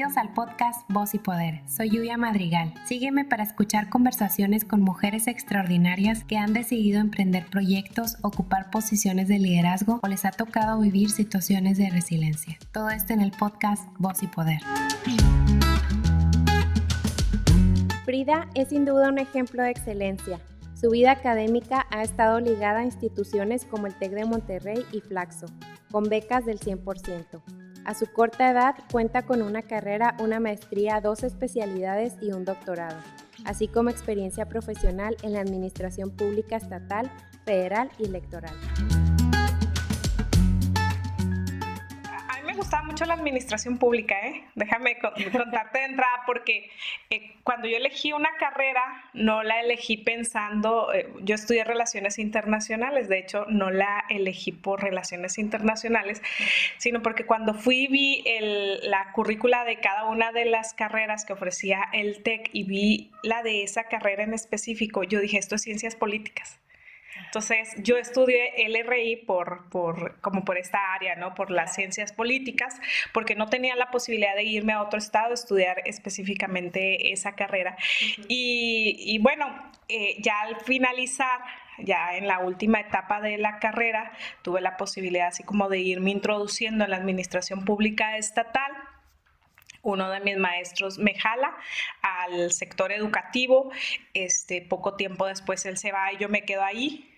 Bienvenidos al podcast Voz y Poder. Soy Yuya Madrigal. Sígueme para escuchar conversaciones con mujeres extraordinarias que han decidido emprender proyectos, ocupar posiciones de liderazgo o les ha tocado vivir situaciones de resiliencia. Todo esto en el podcast Voz y Poder. Frida es sin duda un ejemplo de excelencia. Su vida académica ha estado ligada a instituciones como el TEC de Monterrey y Flaxo, con becas del 100%. A su corta edad cuenta con una carrera, una maestría, 2 especialidades y un doctorado, así como experiencia profesional en la administración pública estatal, federal y electoral. Me gustaba mucho la administración pública, Déjame contarte de entrada, porque cuando yo elegí una carrera, no la elegí pensando, yo estudié Relaciones Internacionales, de hecho, no la elegí por Relaciones Internacionales, sino porque cuando vi la currícula de cada una de las carreras que ofrecía el TEC y vi la de esa carrera en específico, yo dije, esto es Ciencias Políticas. Entonces, yo estudié LRI como por esta área, ¿no? Por las ciencias políticas, porque no tenía la posibilidad de irme a otro estado a estudiar específicamente esa carrera. Y bueno, ya al finalizar, ya en la última etapa de la carrera, tuve la posibilidad así como de irme introduciendo en la administración pública estatal. Uno de mis maestros me jala al sector educativo, poco tiempo después él se va y yo me quedo ahí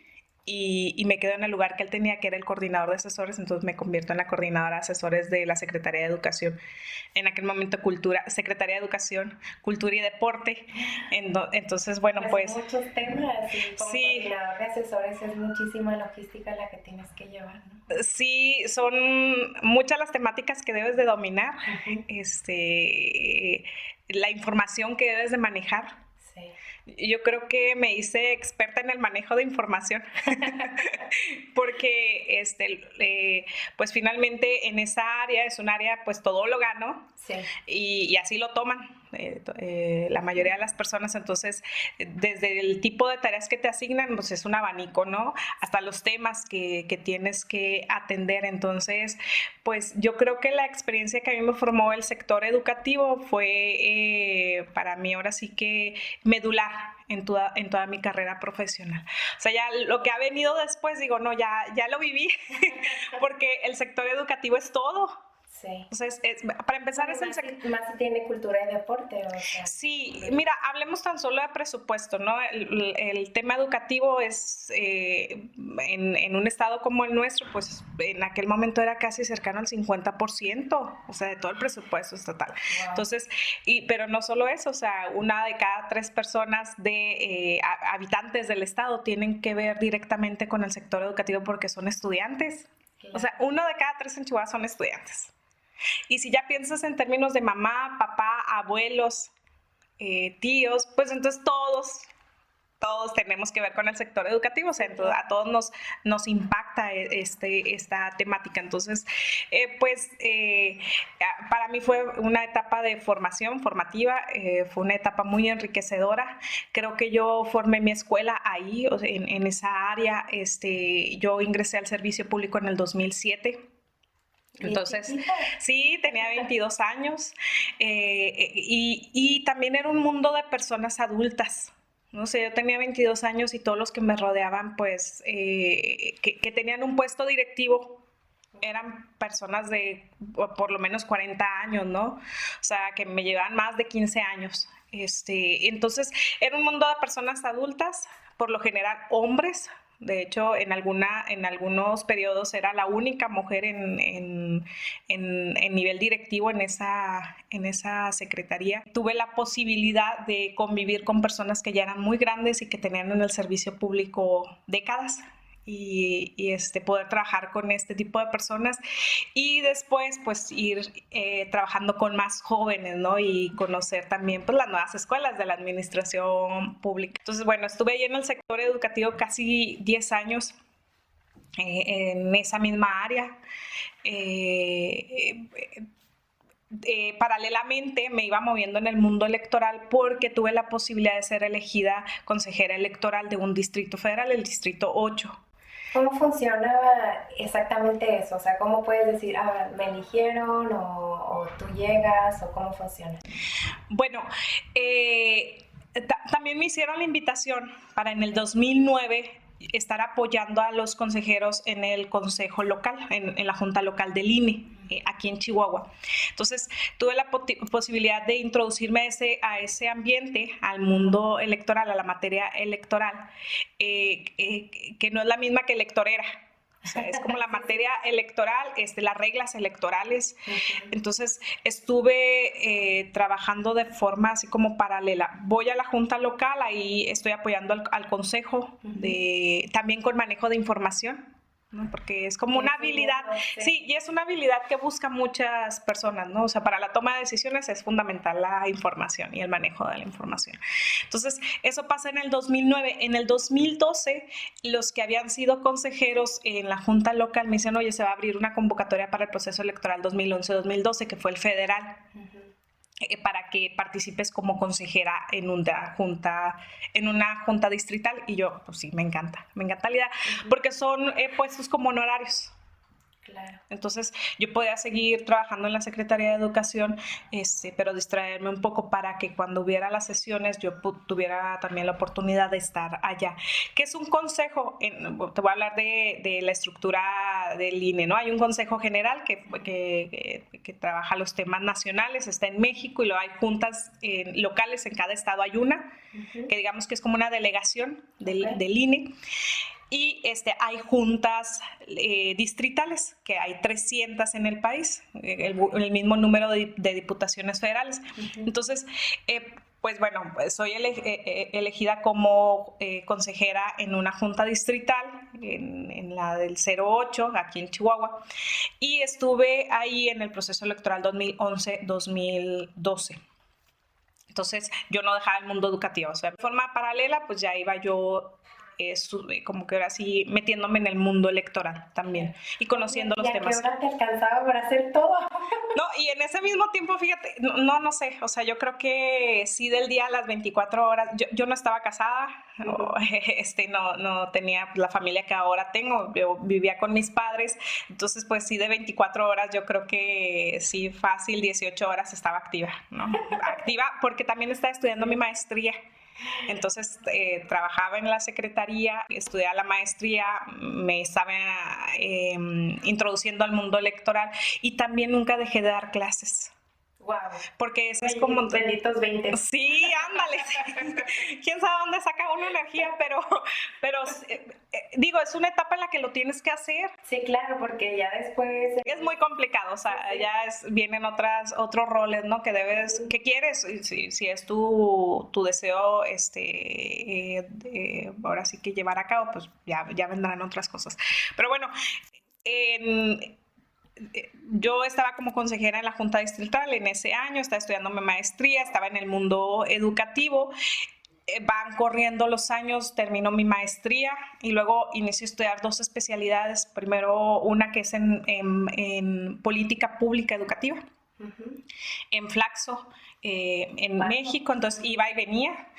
y me quedo en el lugar que él tenía, que era el coordinador de asesores, entonces me convierto en la coordinadora de asesores de la Secretaría de Educación, en aquel momento Secretaría de Educación, Cultura y Deporte, entonces bueno, pues muchos temas y como sí, coordinador de asesores es muchísima logística la que tienes que llevar, ¿no? Sí, son muchas las temáticas que debes de dominar, la información que debes de manejar. Sí. Yo creo que me hice experta en el manejo de información porque pues finalmente en esa área es un área pues todóloga, ¿no? Sí. Y así lo toman la mayoría de las personas. Entonces, desde el tipo de tareas que te asignan, pues es un abanico, ¿no? Hasta los temas que tienes que atender. Entonces, pues yo creo que la experiencia que a mí me formó el sector educativo fue para mí ahora sí que medular en toda mi carrera profesional. O sea, ya lo que ha venido después, digo, no, ya lo viví, porque el sector educativo es todo. Sí. Entonces, para empezar, más si tiene cultura y deporte. O sea. Sí, mira, hablemos tan solo de presupuesto, ¿no? El tema educativo es, en un estado como el nuestro, pues en aquel momento era casi cercano al 50%, o sea, de todo el presupuesto estatal. Wow. Entonces, pero no solo eso, o sea, 1 de cada 3 personas habitantes del estado tienen que ver directamente con el sector educativo porque son estudiantes. Claro. O sea, 1 de cada 3 en Chihuahua son estudiantes. Y si ya piensas en términos de mamá, papá, abuelos, tíos, pues entonces todos tenemos que ver con el sector educativo, o sea, a todos nos impacta esta temática. Entonces, para mí fue una etapa de formación formativa, fue una etapa muy enriquecedora. Creo que yo formé mi escuela ahí, o sea, en esa área. Yo ingresé al servicio público en el 2007. Entonces, sí, tenía 22 años y también era un mundo de personas adultas. No sé, yo tenía 22 años y todos los que me rodeaban, pues, que tenían un puesto directivo, eran personas de por lo menos 40 años, ¿no? O sea, que me llevaban más de 15 años. Entonces, era un mundo de personas adultas, por lo general hombres. De hecho, en algunos periodos era la única mujer en nivel directivo en esa secretaría. Tuve la posibilidad de convivir con personas que ya eran muy grandes y que tenían en el servicio público décadas. Y poder trabajar con este tipo de personas y después pues ir trabajando con más jóvenes, ¿no? Y conocer también pues las nuevas escuelas de la administración pública. Entonces, bueno, estuve ahí en el sector educativo casi 10 años en esa misma área. Paralelamente me iba moviendo en el mundo electoral porque tuve la posibilidad de ser elegida consejera electoral de un distrito federal, el distrito 8. ¿Cómo funciona exactamente eso? O sea, ¿cómo puedes decir, me eligieron o tú llegas o cómo funciona? Bueno, también me hicieron la invitación para en el 2009 estar apoyando a los consejeros en el consejo local, en la junta local del INE, aquí en Chihuahua. Entonces, tuve la posibilidad de introducirme a ese ambiente, al mundo electoral, a la materia electoral, que no es la misma que electorera. O sea, es como la materia electoral, las reglas electorales. Entonces, estuve trabajando de forma así como paralela. Voy a la junta local, ahí estoy apoyando al consejo, también con manejo de información, ¿no? Porque es como una habilidad, sí, y es una habilidad que buscan muchas personas, ¿no? O sea, para la toma de decisiones es fundamental la información y el manejo de la información. Entonces, eso pasa en el 2009. En el 2012, los que habían sido consejeros en la junta local me dicen, oye, se va a abrir una convocatoria para el proceso electoral 2011-2012, que fue el federal. Para que participes como consejera en una junta distrital. Y yo, pues sí, me encanta la idea, porque son puestos como honorarios. Claro. Entonces yo podía seguir trabajando en la Secretaría de Educación, pero distraerme un poco para que cuando hubiera las sesiones yo tuviera también la oportunidad de estar allá. ¿Qué es un consejo? Te voy a hablar de la estructura del INE, ¿no? Hay un consejo general que trabaja los temas nacionales, está en México, y luego hay juntas locales, en cada estado hay una, que digamos que es como una delegación del INE. Y hay juntas distritales, que hay 300 en el país, el mismo número de diputaciones federales. Entonces, pues bueno, soy elegida como consejera en una junta distrital, en la del 08, aquí en Chihuahua, y estuve ahí en el proceso electoral 2011-2012. Entonces, yo no dejaba el mundo educativo, o sea, de forma paralela, pues ya iba yo como que ahora sí metiéndome en el mundo electoral también y conociendo los temas. ¿Y a qué hora te alcanzaba para hacer todo? No, y en ese mismo tiempo, fíjate, no sé, o sea, yo creo que sí, del día a las 24 horas, yo no estaba casada, no tenía la familia que ahora tengo, yo vivía con mis padres, entonces pues sí, de 24 horas yo creo que sí, fácil 18 horas estaba activa, ¿no? Activa porque también estaba estudiando mi maestría. Entonces trabajaba en la secretaría, estudiaba la maestría, me estaba introduciendo al mundo electoral, y también nunca dejé de dar clases. Wow. Porque eso es como... Benditos 20. Sí, ándale. Quién sabe dónde saca uno energía, pero digo, es una etapa en la que lo tienes que hacer. Sí, claro, porque ya después... Es muy complicado, o sea, ya vienen otros roles, ¿no? Que quieres, si es tu deseo, ahora sí que llevar a cabo, pues ya vendrán otras cosas. Pero bueno, yo estaba como consejera en la Junta Distrital en ese año, estaba estudiando mi maestría, estaba en el mundo educativo. Van corriendo los años, termino mi maestría y luego inicio a estudiar 2 especialidades. Primero una que es en política pública educativa, en Flaxo, en México, entonces iba y venía.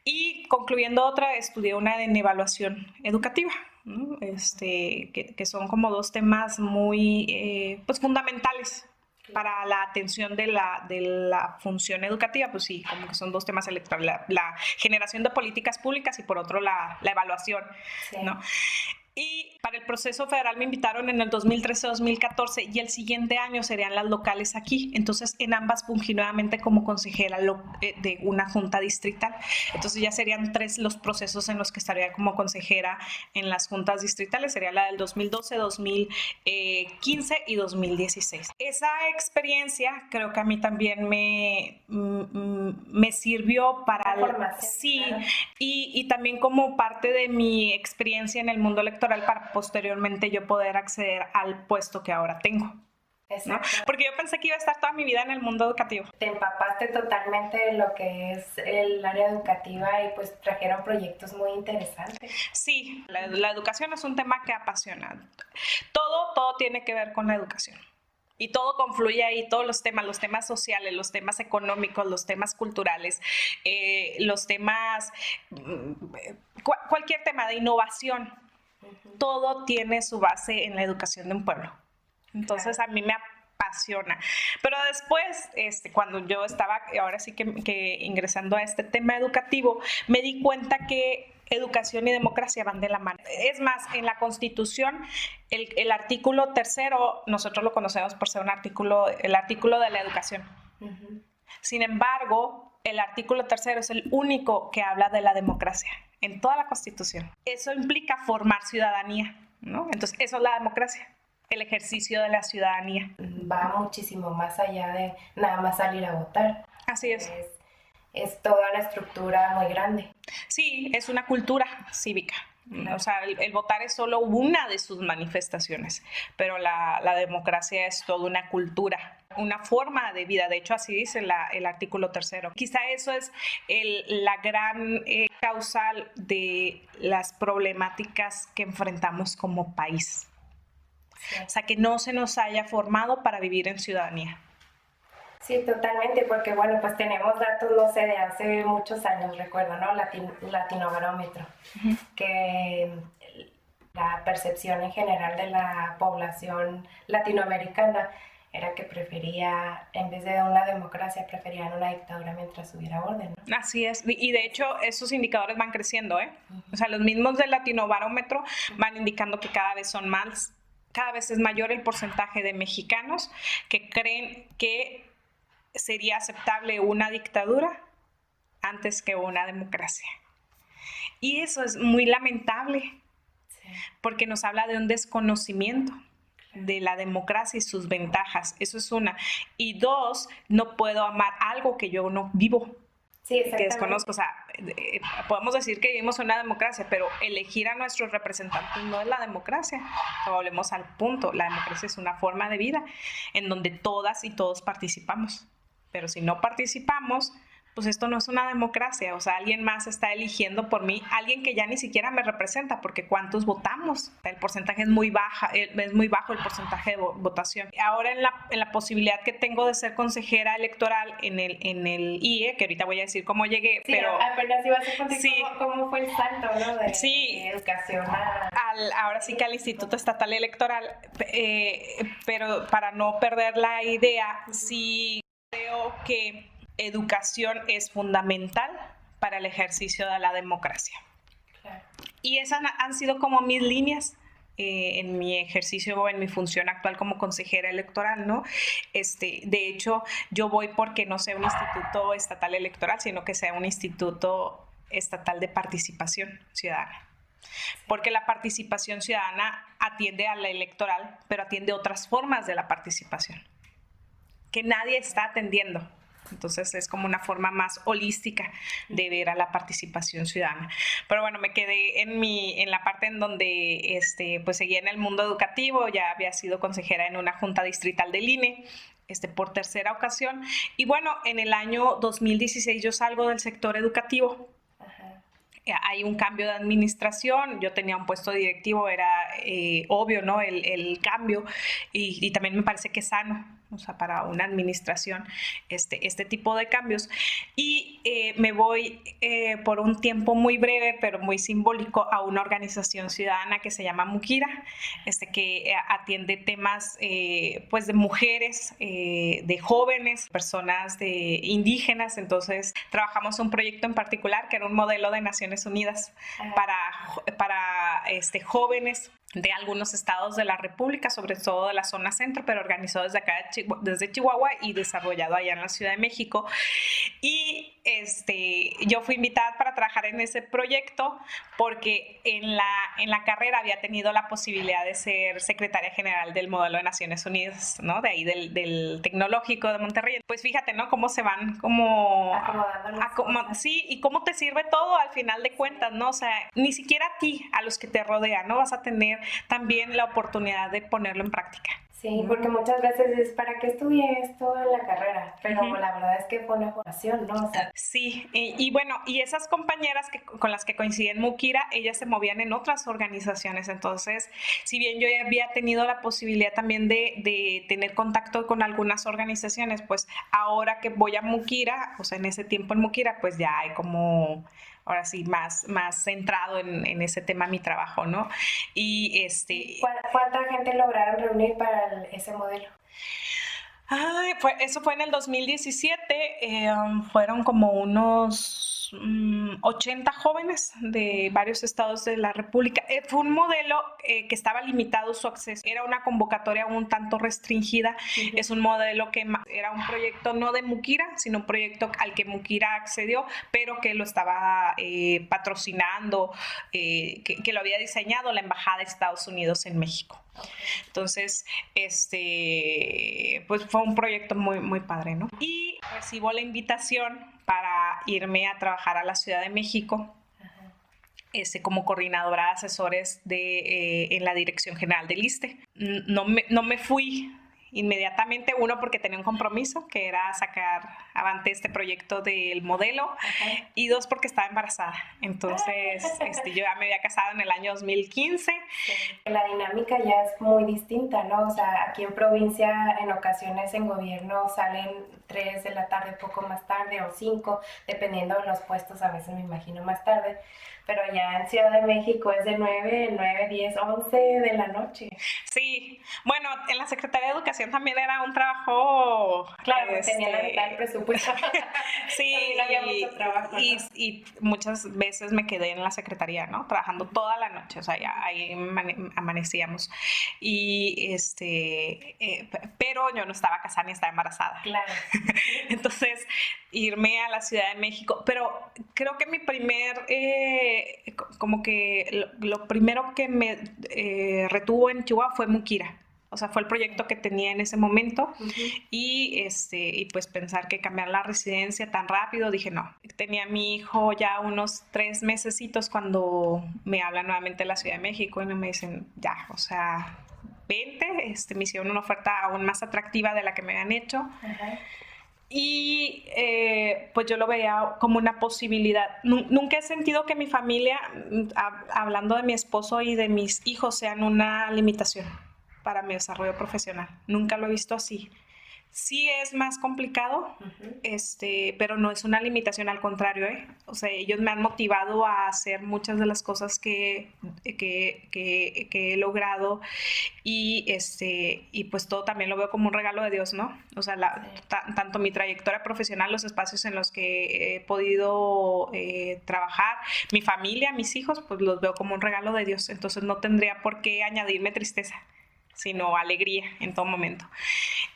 Y concluyendo otra, estudié una en evaluación educativa, ¿no? Que son como 2 temas muy pues fundamentales para la atención de la función educativa. Pues sí, como que son 2 temas electorales, la generación de políticas públicas y por otro la evaluación, sí, ¿no? Y para el proceso federal me invitaron en el 2013-2014 y el siguiente año serían las locales aquí. Entonces en ambas fungí nuevamente como consejera de una junta distrital. Entonces ya serían 3 los procesos en los que estaría como consejera en las juntas distritales. Sería la del 2012, 2015 y 2016. Esa experiencia creo que a mí también me sirvió para... Sí, claro. Y también como parte de mi experiencia en el mundo electoral para posteriormente yo poder acceder al puesto que ahora tengo, ¿no? Porque yo pensé que iba a estar toda mi vida en el mundo educativo. Te empapaste totalmente de lo que es el área educativa y pues trajeron proyectos muy interesantes. Sí, la educación es un tema que apasiona. Todo tiene que ver con la educación. Y todo confluye ahí, todos los temas sociales, los temas económicos, los temas culturales, los temas, cualquier tema de innovación. Todo tiene su base en la educación de un pueblo. Entonces a mí me apasiona. Pero después, cuando yo estaba ahora sí que ingresando a este tema educativo, me di cuenta que educación y democracia van de la mano. Es más, en la Constitución, el artículo 3º, nosotros lo conocemos por ser el artículo de la educación. Sin embargo, el artículo 3º es el único que habla de la democracia en toda la Constitución. Eso implica formar ciudadanía, ¿no? Entonces, eso es la democracia, el ejercicio de la ciudadanía. Va muchísimo más allá de nada más salir a votar. Así es. Es toda una estructura muy grande. Sí, es una cultura cívica. O sea, el votar es solo una de sus manifestaciones, pero la democracia es toda una cultura, una forma de vida. De hecho, así dice el artículo 3º. Quizá eso es la gran causal de las problemáticas que enfrentamos como país. Sí. O sea, que no se nos haya formado para vivir en ciudadanía. Sí, totalmente, porque bueno, pues tenemos datos, no sé, de hace muchos años, recuerdo, ¿no? Latinobarómetro, que la percepción en general de la población latinoamericana era que prefería, en vez de una democracia, preferían una dictadura mientras hubiera orden, ¿no? Así es, y de hecho esos indicadores van creciendo, ¿eh? O sea, los mismos del Latinobarómetro van indicando que cada vez es mayor el porcentaje de mexicanos que creen que sería aceptable una dictadura antes que una democracia. Y eso es muy lamentable, porque nos habla de un desconocimiento de la democracia y sus ventajas. Eso es una. Y dos, no puedo amar algo que yo no vivo. Sí, que desconozco. O sea, podemos decir que vivimos en una democracia, pero elegir a nuestros representantes no es la democracia. O volvemos al punto. La democracia es una forma de vida en donde todas y todos participamos. Pero si no participamos, pues esto no es una democracia. O sea, alguien más está eligiendo por mí, alguien que ya ni siquiera me representa, porque ¿cuántos votamos? El porcentaje es muy bajo el porcentaje de votación. Ahora en la posibilidad que tengo de ser consejera electoral en el IE, que ahorita voy a decir cómo llegué, sí, pero apenas iba a ser contigo, sí, cómo fue el salto, ¿no? De educación ahora sí que al Instituto Estatal Electoral, pero para no perder la idea, sí creo que educación es fundamental para el ejercicio de la democracia. Claro. Y esas han sido como mis líneas en mi ejercicio o en mi función actual como consejera electoral, ¿no? De hecho, yo voy porque no sea un instituto estatal electoral, sino que sea un instituto estatal de participación ciudadana. Porque la participación ciudadana atiende a la electoral, pero atiende otras formas de la participación que nadie está atendiendo. Entonces es como una forma más holística de ver a la participación ciudadana. Pero bueno, me quedé en la parte en donde pues seguía en el mundo educativo. Ya había sido consejera en una junta distrital del INE por tercera ocasión. Y bueno, en el año 2016 yo salgo del sector educativo. Hay un cambio de administración, yo tenía un puesto directivo, era obvio, ¿no? El cambio, y también me parece que es sano, o sea, para una administración este tipo de cambios. Y me voy por un tiempo muy breve, pero muy simbólico, a una organización ciudadana que se llama Mukira, que atiende temas pues de mujeres, de jóvenes, personas indígenas. Entonces trabajamos un proyecto en particular que era un modelo de Naciones Unidas para jóvenes de algunos estados de la República, sobre todo de la zona centro, pero organizado desde acá, desde Chihuahua, y desarrollado allá en la Ciudad de México. Y yo fui invitada para trabajar en ese proyecto porque en la carrera había tenido la posibilidad de ser secretaria general del modelo de Naciones Unidas, ¿no? De ahí del Tecnológico de Monterrey. Pues fíjate, ¿no? Cómo se van sí, y cómo te sirve todo al final de cuentas, ¿no? O sea, ni siquiera a ti, a los que te rodean, ¿no? Vas a tener también la oportunidad de ponerlo en práctica. Sí, porque muchas veces es para qué estudié esto en la carrera, pero la verdad es que fue una formación, ¿no? O sea, sí, y bueno, y esas compañeras con las que coincidí en Mukira, ellas se movían en otras organizaciones, entonces, si bien yo ya había tenido la posibilidad también de tener contacto con algunas organizaciones, pues ahora que voy a Mukira, o sea, en ese tiempo en Mukira, pues ya hay como... ahora sí, más centrado en ese tema mi trabajo, ¿no? Y ¿cuánta gente lograron reunir para ese modelo? Ay, eso fue en el 2017, fueron como unos 80 jóvenes de varios estados de la República. Fue un modelo que estaba limitado su acceso, era una convocatoria un tanto restringida, es un modelo que era un proyecto no de Mukira, sino un proyecto al que Mukira accedió, pero que lo estaba patrocinando, que lo había diseñado la Embajada de Estados Unidos en México. Entonces, pues fue un proyecto muy, muy padre, ¿no? Y recibo la invitación para irme a trabajar a la Ciudad de México, como coordinadora de asesores en la Dirección General del ISSSTE. No me fui inmediatamente, uno porque tenía un compromiso que era sacar avante este proyecto del modelo, y dos porque estaba embarazada. Entonces yo ya me había casado en el año 2015. Sí. La dinámica ya es muy distinta, ¿no? O sea, aquí en provincia en ocasiones en gobierno salen 3 de la tarde, poco más tarde, o 5, dependiendo de los puestos, a veces me imagino más tarde. Pero ya en Ciudad de México es de 9, 10, 11 de la noche. Sí, bueno, en la Secretaría de Educación también era un trabajo... Claro, tenía la mitad del presupuesto. Sí, no había mucho trabajo, ¿no? Y muchas veces me quedé en la Secretaría, ¿no? Trabajando toda la noche, o sea, ya ahí amanecíamos. Y pero yo no estaba casada ni estaba embarazada. Claro. Entonces, irme a la Ciudad de México, pero creo que mi primer... como que lo primero que me retuvo en Chihuahua fue Mukira. O sea, fue el proyecto que tenía en ese momento. Y pues pensar que cambiar la residencia tan rápido, dije no. Tenía a mi hijo ya unos 3 mesecitos cuando me hablan nuevamente de la Ciudad de México y me dicen ya, o sea, vente. Me hicieron una oferta aún más atractiva de la que me habían hecho. Y pues yo lo veía como una posibilidad. Nunca he sentido que mi familia, hablando de mi esposo y de mis hijos, sean una limitación para mi desarrollo profesional. Nunca lo he visto así. Sí es más complicado, pero no es una limitación, al contrario, O sea, ellos me han motivado a hacer muchas de las cosas que he logrado, y pues todo también lo veo como un regalo de Dios, ¿no? O sea, tanto mi trayectoria profesional, los espacios en los que he podido trabajar, mi familia, mis hijos, pues los veo como un regalo de Dios. Entonces no tendría por qué añadirme tristeza, sino alegría en todo momento.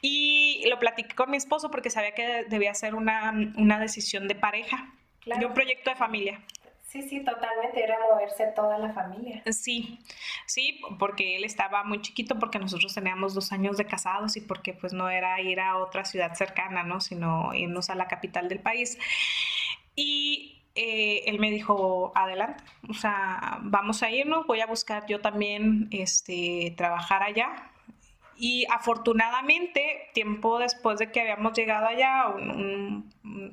Y lo platiqué con mi esposo porque sabía que debía ser una decisión de pareja, de un proyecto de familia. Sí, totalmente, era moverse toda la familia. Sí, porque él estaba muy chiquito, porque nosotros teníamos 2 años de casados y porque pues no era ir a otra ciudad cercana, ¿no? Sino irnos a la capital del país. Y él me dijo, adelante, o sea, vamos a irnos, voy a buscar yo también trabajar allá. Y afortunadamente, tiempo después de que habíamos llegado allá,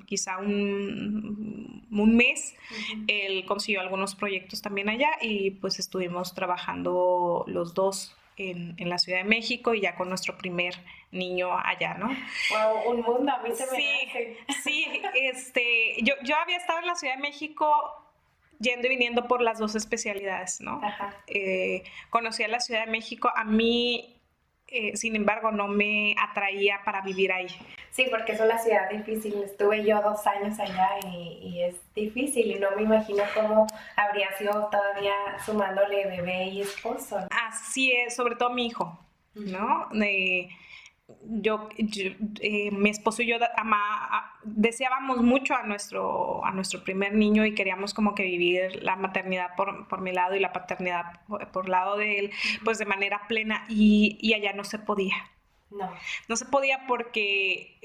quizá un mes, él consiguió algunos proyectos también allá, y pues estuvimos trabajando los dos en la Ciudad de México, y ya con nuestro primer niño allá, ¿no? Wow, un mundo, a mí se me hace. Sí, yo había estado en la Ciudad de México yendo y viniendo por las 2 especialidades, ¿no? Conocí a la Ciudad de México, a mí... sin embargo, no me atraía para vivir ahí. Sí, porque es una ciudad difícil. Estuve yo 2 años allá y es difícil, y no me imagino cómo habría sido todavía sumándole bebé y esposo. Así es, sobre todo mi hijo, ¿no? Mi esposo y yo deseábamos mucho a nuestro primer niño, y queríamos como que vivir la maternidad por mi lado y la paternidad por lado de él, pues de manera plena, y allá no se podía. No se podía porque,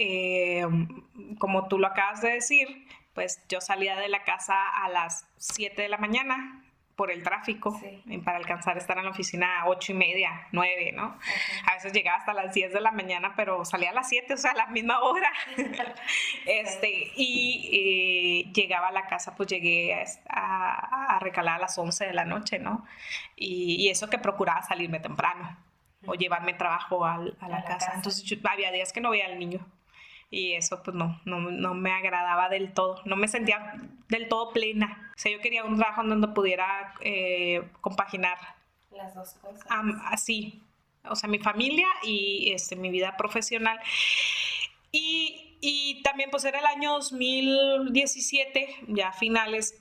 como tú lo acabas de decir, pues yo salía de la casa a las 7 de la mañana por el tráfico, Sí. para alcanzar a estar en la oficina a 8:30, 9, ¿no? Ajá. A veces llegaba hasta las 10 de la mañana, pero salía a las 7, o sea, a la misma hora. Y llegaba a la casa, pues llegué a recalar a las 11 de la noche, ¿no? Y eso que procuraba salirme temprano o llevarme trabajo a la casa. Entonces había días que no veía al niño. Y eso pues no me agradaba del todo, no me sentía del todo plena. O sea, yo quería un trabajo en donde pudiera compaginar Las dos cosas. así, o sea, mi familia y mi vida profesional. Y también pues era el año 2017, ya a finales,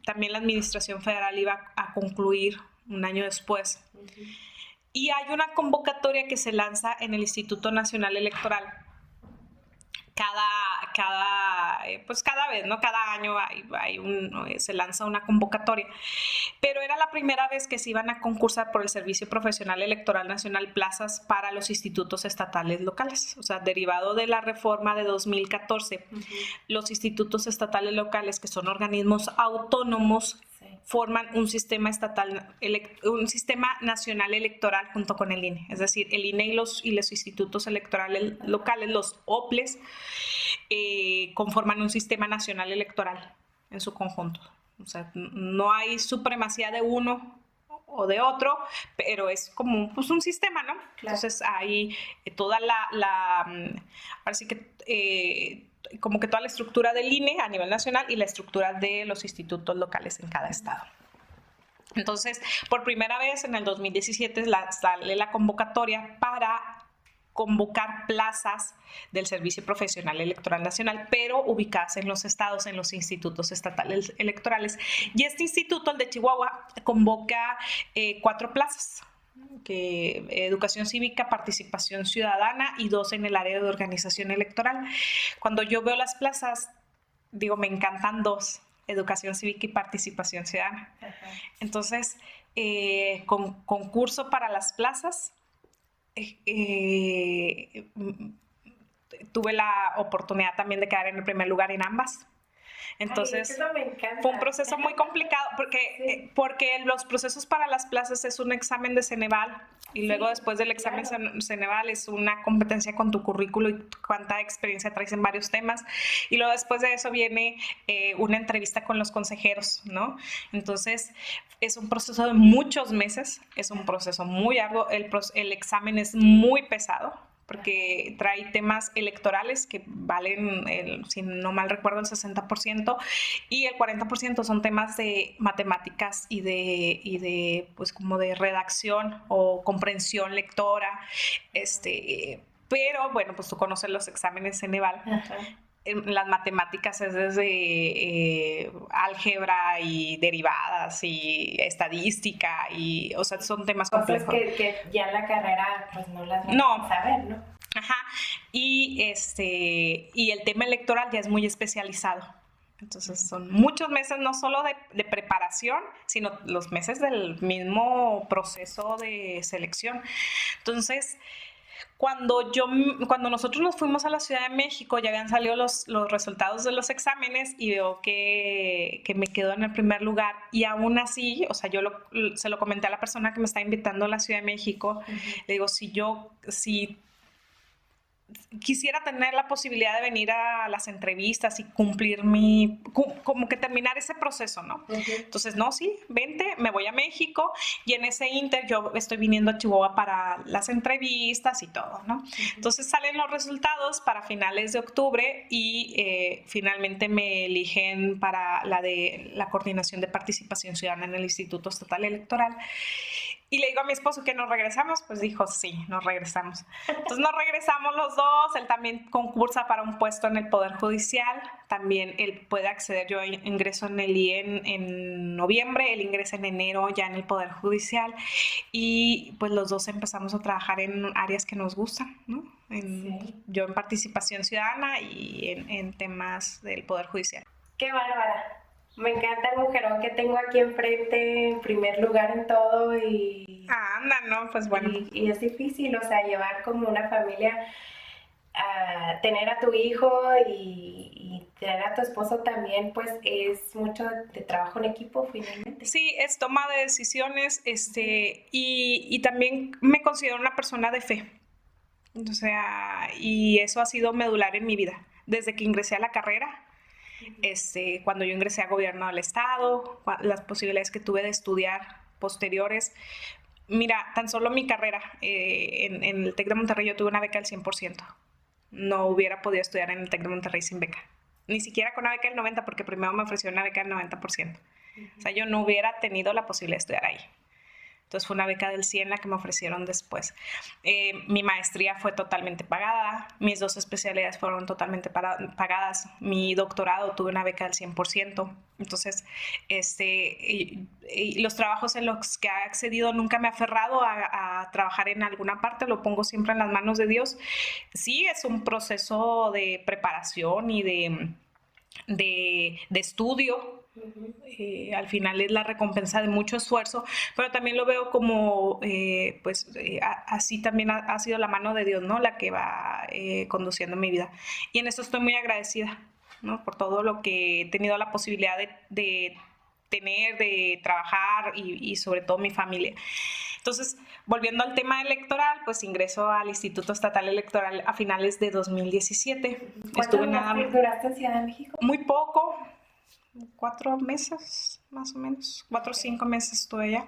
también la administración federal iba a concluir un año después. Uh-huh. Y hay una convocatoria que se lanza en el Instituto Nacional Electoral cada vez, ¿no? Cada año se lanza una convocatoria. Pero era la primera vez que se iban a concursar por el Servicio Profesional Electoral Nacional plazas para los institutos estatales locales. O sea, derivado de la reforma de 2014, uh-huh. Los institutos estatales locales, que son organismos autónomos, forman un sistema nacional electoral junto con el INE. Es decir, el INE y los institutos electorales locales, los OPLES, conforman un sistema nacional electoral en su conjunto. O sea, no hay supremacía de uno o de otro, pero es como pues, un sistema, ¿no? Claro. Entonces hay toda ahora sí que como que toda la estructura del INE a nivel nacional y la estructura de los institutos locales en cada estado. Entonces, por primera vez en el 2017 sale la convocatoria para convocar plazas del Servicio Profesional Electoral Nacional, pero ubicadas en los estados, en los institutos estatales electorales. Y este instituto, el de Chihuahua, convoca 4 plazas. Educación cívica, participación ciudadana y 2 en el área de organización electoral. Cuando yo veo las plazas, digo, me encantan 2, educación cívica y participación ciudadana. Uh-huh. Entonces, concurso para las plazas, tuve la oportunidad también de quedar en el primer lugar en ambas. Entonces, eso me encanta. Fue un proceso muy complicado porque los procesos para las plazas es un examen de Ceneval y luego después del examen Ceneval es una competencia con tu currículo y cuánta experiencia traes en varios temas y luego después de eso viene una entrevista con los consejeros, ¿no? Entonces es un proceso de muchos meses, es un proceso muy arduo, el examen es muy pesado porque trae temas electorales que valen, si no mal recuerdo, el 60%, y el 40% son temas de matemáticas y de pues como de redacción o comprensión lectora, pero bueno, pues tú conoces los exámenes Ceneval. Uh-huh. Las matemáticas es desde álgebra y derivadas y estadística y, o sea, son temas complejos. Cosas que ya en la carrera pues no las vamos a saber, ¿no? Ajá, y el tema electoral ya es muy especializado. Entonces son muchos meses no solo de preparación, sino los meses del mismo proceso de selección. Entonces, cuando nosotros nos fuimos a la Ciudad de México, ya habían salido los resultados de los exámenes y veo que me quedo en el primer lugar y aún así, o sea, yo se lo comenté a la persona que me está invitando a la Ciudad de México, uh-huh. Le digo, si quisiera tener la posibilidad de venir a las entrevistas y cumplir como que terminar ese proceso, ¿no? Uh-huh. Entonces, no, sí, vente, me voy a México y en ese inter yo estoy viniendo a Chihuahua para las entrevistas y todo, ¿no? Uh-huh. Entonces salen los resultados para finales de octubre y finalmente me eligen para la coordinación de participación ciudadana en el Instituto Estatal Electoral. Y le digo a mi esposo que nos regresamos, pues dijo, sí, nos regresamos. Entonces nos regresamos los dos, él también concursa para un puesto en el Poder Judicial, también él puede acceder, yo ingreso en el IE en noviembre, él ingresa en enero ya en el Poder Judicial y pues los dos empezamos a trabajar en áreas que nos gustan, ¿no? Yo en participación ciudadana y en temas del Poder Judicial. ¡Qué bárbara! Me encanta el mujerón que tengo aquí enfrente, en primer lugar en todo y... Anda, ¿no? Pues bueno. Y es difícil, o sea, llevar como una familia tener a tu hijo y tener a tu esposo también, pues es mucho de trabajo en equipo finalmente. Sí, es toma de decisiones, y también me considero una persona de fe. O sea, y eso ha sido medular en mi vida. Desde que ingresé a la carrera, cuando yo ingresé a gobierno del estado, las posibilidades que tuve de estudiar posteriores. Mira, tan solo mi carrera, en el TEC de Monterrey yo tuve una beca del 100%. No hubiera podido estudiar en el TEC de Monterrey sin beca. Ni siquiera con una beca del 90%, porque primero me ofreció una beca del 90%. O sea, yo no hubiera tenido la posibilidad de estudiar ahí. Entonces fue una beca del 100% la que me ofrecieron después. Mi maestría fue totalmente pagada, mis 2 especialidades fueron totalmente pagadas, mi doctorado tuve una beca del 100%. Entonces, y los trabajos en los que he accedido nunca me he aferrado a trabajar en alguna parte, lo pongo siempre en las manos de Dios. Sí, es un proceso de preparación y de estudio. Al final es la recompensa de mucho esfuerzo, pero también lo veo como así también ha sido la mano de Dios, ¿no? La que va conduciendo mi vida, y en eso estoy muy agradecida, ¿no? Por todo lo que he tenido la posibilidad de tener, de trabajar y sobre todo mi familia. Entonces, volviendo al tema electoral, pues ingreso al Instituto Estatal Electoral a finales de 2017. ¿Cuánto duraste en Ciudad de México? Muy poco, 4 meses, más o menos, 4 o 5 meses estuve allá.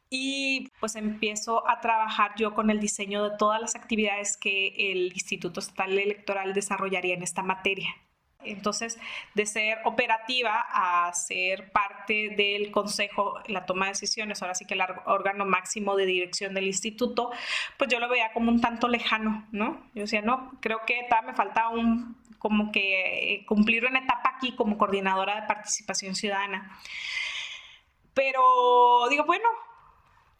Y pues empiezo a trabajar yo con el diseño de todas las actividades que el Instituto Estatal Electoral desarrollaría en esta materia. Entonces, de ser operativa a ser parte del consejo, la toma de decisiones, ahora sí que el órgano máximo de dirección del instituto, pues yo lo veía como un tanto lejano, ¿no? Yo decía, no, creo que todavía me falta como que cumplir una etapa aquí como coordinadora de participación ciudadana. Pero digo, bueno,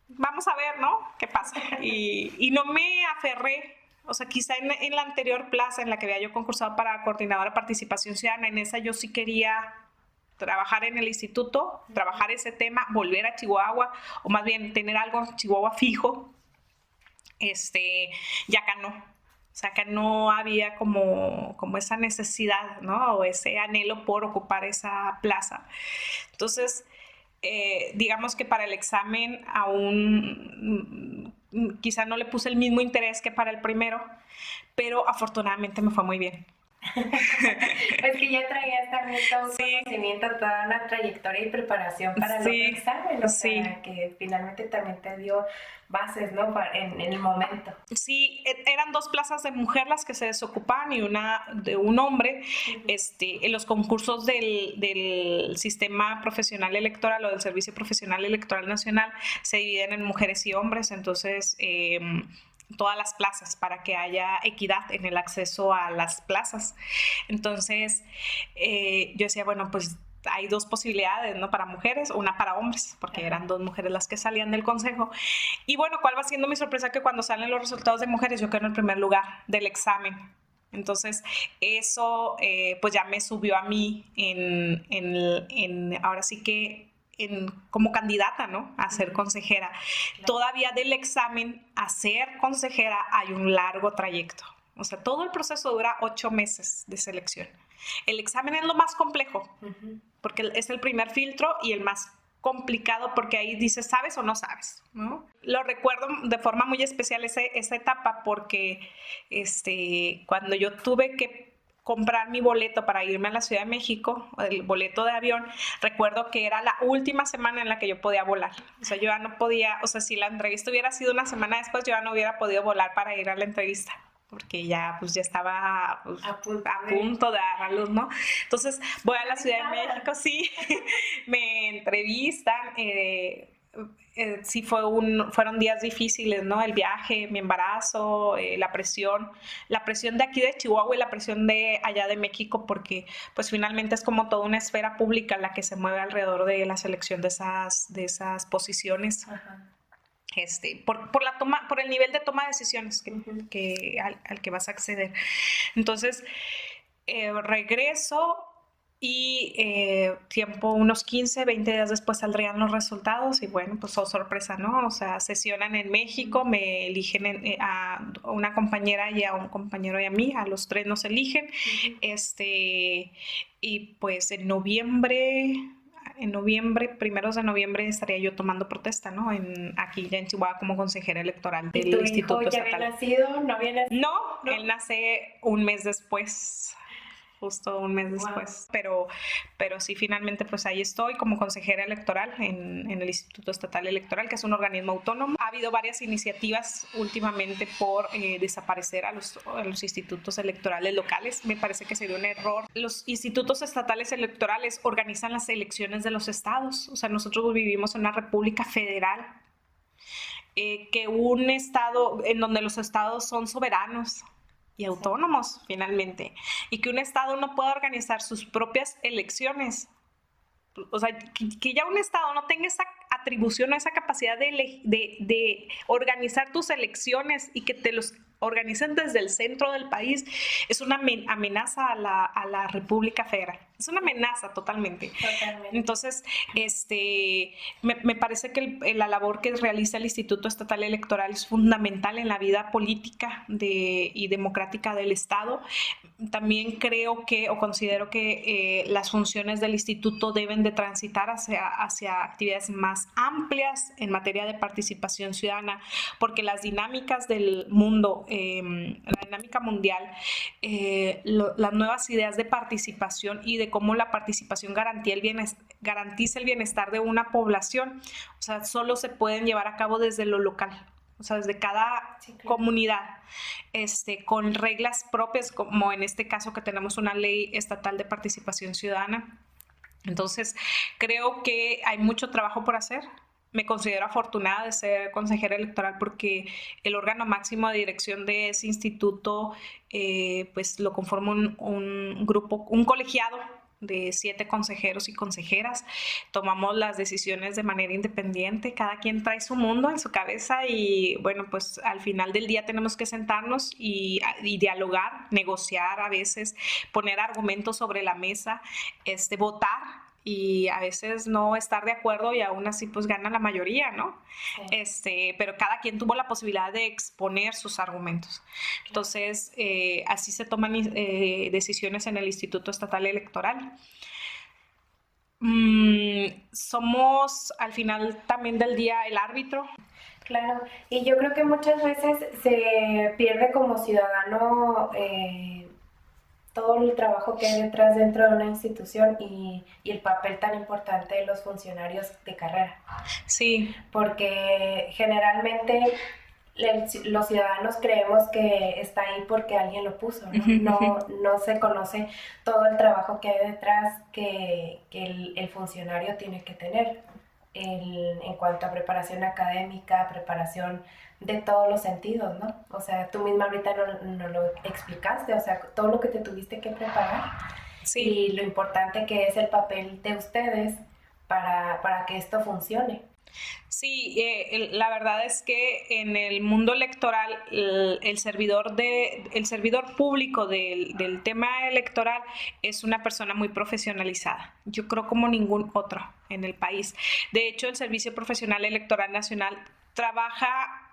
vamos a ver, ¿no? ¿Qué pasa? Y no me aferré. O sea, quizá en la anterior plaza en la que había yo concursado para coordinadora de participación ciudadana, en esa yo sí quería trabajar en el instituto, trabajar ese tema, volver a Chihuahua, o más bien tener algo en Chihuahua fijo. Y acá no. O sea, acá no había como esa necesidad, ¿no? O ese anhelo por ocupar esa plaza. Entonces, digamos que para el examen aún quizá no le puse el mismo interés que para el primero, pero afortunadamente me fue muy bien. Pues que ya traías también todo un conocimiento, toda una trayectoria y preparación para el otro examen, o sea, que finalmente también te dio bases, ¿no? En el momento. Sí, eran 2 plazas de mujer las que se desocupaban y una de un hombre. En los concursos del sistema profesional electoral o del Servicio Profesional Electoral Nacional se dividen en mujeres y hombres, entonces todas las plazas para que haya equidad en el acceso a las plazas. Entonces yo decía, bueno, pues hay 2 posibilidades, ¿no? Para mujeres, una para hombres, porque eran 2 mujeres las que salían del consejo. Y bueno, ¿cuál va siendo mi sorpresa? Que cuando salen los resultados de mujeres, yo quedo en el primer lugar del examen. Entonces, eso pues ya me subió a mí ahora sí que como candidata, ¿no? A ser consejera. Claro. Todavía del examen a ser consejera hay un largo trayecto. O sea, todo el proceso dura 8 meses de selección. El examen es lo más complejo, porque es el primer filtro y el más complicado, porque ahí dices, ¿sabes o no sabes? ¿No? Lo recuerdo de forma muy especial esa etapa, porque cuando yo tuve que comprar mi boleto para irme a la Ciudad de México, el boleto de avión, recuerdo que era la última semana en la que yo podía volar. O sea, yo ya no podía, o sea, si la entrevista hubiera sido una semana después, yo ya no hubiera podido volar para ir a la entrevista, porque ya estaba a punto de dar a luz, ¿no? Entonces voy a la Ciudad de México, sí, me entrevistan, sí fueron días difíciles, ¿no? El viaje, mi embarazo, la presión de aquí de Chihuahua y la presión de allá de México, porque pues finalmente es como toda una esfera pública la que se mueve alrededor de la selección de esas posiciones. Ajá. Por el nivel de toma de decisiones al que vas a acceder. Entonces, regreso y unos 15, 20 días después saldrían los resultados y bueno, pues sorpresa, ¿no? O sea, sesionan en México, me eligen a una compañera y a un compañero y a mí, a los 3 nos eligen, y pues en noviembre, primeros de noviembre, estaría yo tomando protesta, ¿no? Aquí ya en Chihuahua como consejera electoral del Instituto ¿Y tu hijo ya Estatal. había nacido? ¿No había nacido? No, él nace un mes después. Justo un mes después, pero sí, finalmente pues ahí estoy como consejera electoral en el Instituto Estatal Electoral, que es un organismo autónomo. Ha habido varias iniciativas últimamente por desaparecer a los institutos electorales locales. Me parece que sería un error. Los institutos estatales electorales organizan las elecciones de los estados, o sea, nosotros vivimos en una república federal, que un estado en donde los estados son soberanos y autónomos finalmente, y que un estado no pueda organizar sus propias elecciones, o sea, que ya un estado no tenga esa atribución o esa capacidad de organizar tus elecciones y que te los organicen desde el centro del país, es una amenaza a la República Federal. Es una amenaza totalmente. Entonces, me parece que la labor que realiza el Instituto Estatal Electoral es fundamental en la vida política y democrática del Estado. También considero que las funciones del instituto deben de transitar hacia actividades más amplias en materia de participación ciudadana, porque las dinámicas del mundo, la dinámica mundial, las nuevas ideas de participación y de cómo la participación garantiza el bienestar de una población, o sea, solo se pueden llevar a cabo desde lo local. O sea, desde cada comunidad, con reglas propias, como en este caso que tenemos una ley estatal de participación ciudadana. Entonces, creo que hay mucho trabajo por hacer. Me considero afortunada de ser consejera electoral porque el órgano máximo de dirección de ese instituto, pues lo conforma un grupo, un colegiado de 7 consejeros y consejeras. Tomamos las decisiones de manera independiente, cada quien trae su mundo en su cabeza y bueno, pues al final del día tenemos que sentarnos y dialogar, negociar a veces, poner argumentos sobre la mesa, votar y a veces no estar de acuerdo y aún así pues gana la mayoría, ¿no? Sí. Pero cada quien tuvo la posibilidad de exponer sus argumentos. Entonces, así se toman decisiones en el Instituto Estatal Electoral. Somos al final también del día el árbitro. Claro, y yo creo que muchas veces se pierde como ciudadano todo el trabajo que hay detrás dentro de una institución y el papel tan importante de los funcionarios de carrera. Sí. Porque generalmente los ciudadanos creemos que está ahí porque alguien lo puso, ¿no? No se conoce todo el trabajo que hay detrás que el funcionario tiene que tener en cuanto a preparación académica, preparación de todos los sentidos, ¿no? O sea, tú misma ahorita no lo explicaste, o sea, todo lo que te tuviste que preparar. Sí. Y lo importante que es el papel de ustedes para que esto funcione. Sí, la verdad es que en el mundo electoral el servidor público del tema electoral es una persona muy profesionalizada, yo creo como ningún otro en el país. De hecho, el Servicio Profesional Electoral Nacional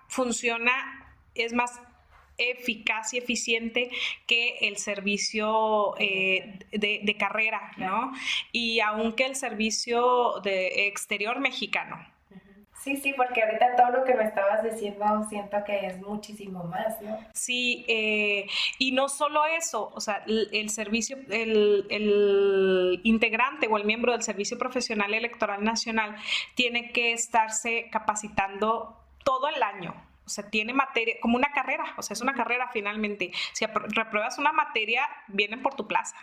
funciona, es más eficaz y eficiente que el servicio de carrera, ¿no? Y aunque el servicio de exterior mexicano. Sí, porque ahorita todo lo que me estabas diciendo siento que es muchísimo más, ¿no? Sí, y no solo eso, o sea, el servicio, el integrante o el miembro del Servicio Profesional Electoral Nacional tiene que estarse capacitando todo el año. O sea, tiene materia, como una carrera, o sea, es una carrera finalmente. Si repruebas una materia, vienen por tu plaza,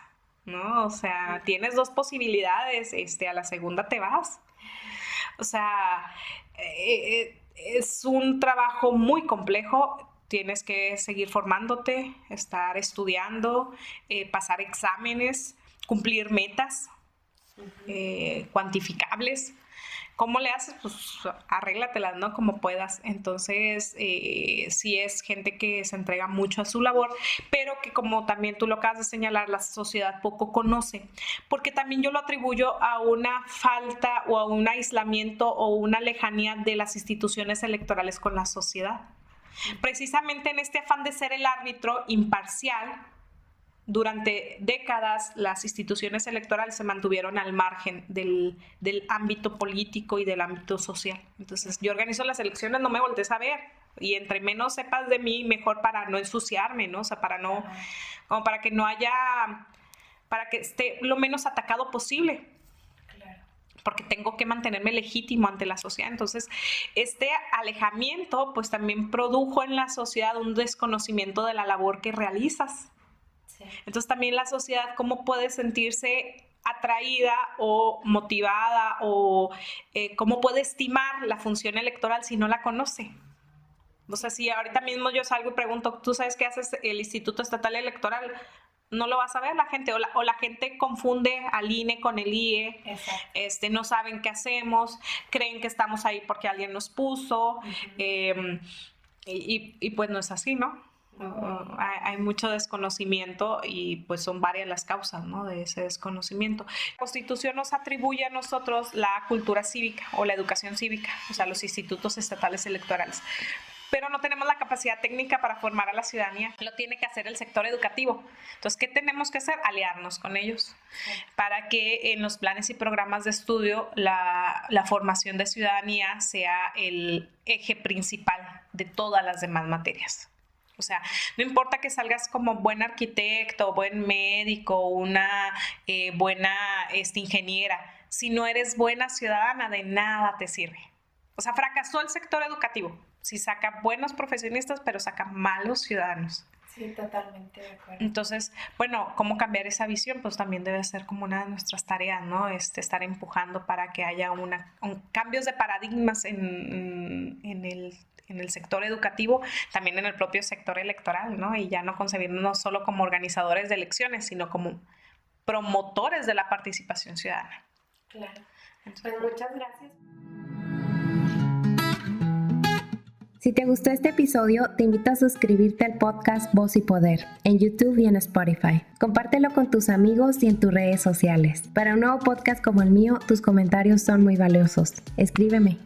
¿no? O sea, tienes 2 posibilidades, a la segunda te vas. O sea, es un trabajo muy complejo, tienes que seguir formándote, estar estudiando, pasar exámenes, cumplir metas cuantificables, ¿Cómo le haces? Pues arréglatelas, ¿no? Como puedas. Entonces, sí es gente que se entrega mucho a su labor, pero que, como también tú lo acabas de señalar, la sociedad poco conoce, porque también yo lo atribuyo a una falta o a un aislamiento o una lejanía de las instituciones electorales con la sociedad. Precisamente en este afán de ser el árbitro imparcial, durante décadas las instituciones electorales se mantuvieron al margen del ámbito político y del ámbito social. Entonces, yo organizo las elecciones, no me voltees a ver, y entre menos sepas de mí, mejor, para no ensuciarme, ¿no? O sea, como para que no haya, para que esté lo menos atacado posible. Porque tengo que mantenerme legítimo ante la sociedad. Entonces, este alejamiento pues también produjo en la sociedad un desconocimiento de la labor que realizas. Sí. Entonces, también la sociedad, ¿cómo puede sentirse atraída o motivada o cómo puede estimar la función electoral si no la conoce? O sea, si ahorita mismo yo salgo y pregunto, ¿tú sabes qué hace el Instituto Estatal Electoral? No lo va a saber la gente, o la gente confunde al INE con el IE. Exacto. No saben qué hacemos, creen que estamos ahí porque alguien nos puso, y pues no es así, ¿no? Hay mucho desconocimiento y pues son varias las causas, ¿no?, de ese desconocimiento. La Constitución nos atribuye a nosotros la cultura cívica o la educación cívica, o sea, los institutos estatales electorales. Pero no tenemos la capacidad técnica para formar a la ciudadanía. Lo tiene que hacer el sector educativo. Entonces, ¿qué tenemos que hacer? Aliarnos con ellos para que en los planes y programas de estudio la formación de ciudadanía sea el eje principal de todas las demás materias. O sea, no importa que salgas como buen arquitecto, buen médico, una buena ingeniera, si no eres buena ciudadana, de nada te sirve. O sea, fracasó el sector educativo. Sí saca buenos profesionistas, pero saca malos ciudadanos. Sí, totalmente de acuerdo. Entonces, bueno, ¿cómo cambiar esa visión? Pues también debe ser como una de nuestras tareas, ¿no? Estar empujando para que haya cambios de paradigmas en el sector educativo, también en el propio sector electoral, ¿no? Y ya no concebirnos no solo como organizadores de elecciones, sino como promotores de la participación ciudadana. Claro. Entonces, pues muchas gracias. Si te gustó este episodio, te invito a suscribirte al podcast Voz y Poder en YouTube y en Spotify. Compártelo con tus amigos y en tus redes sociales. Para un nuevo podcast como el mío, tus comentarios son muy valiosos. Escríbeme.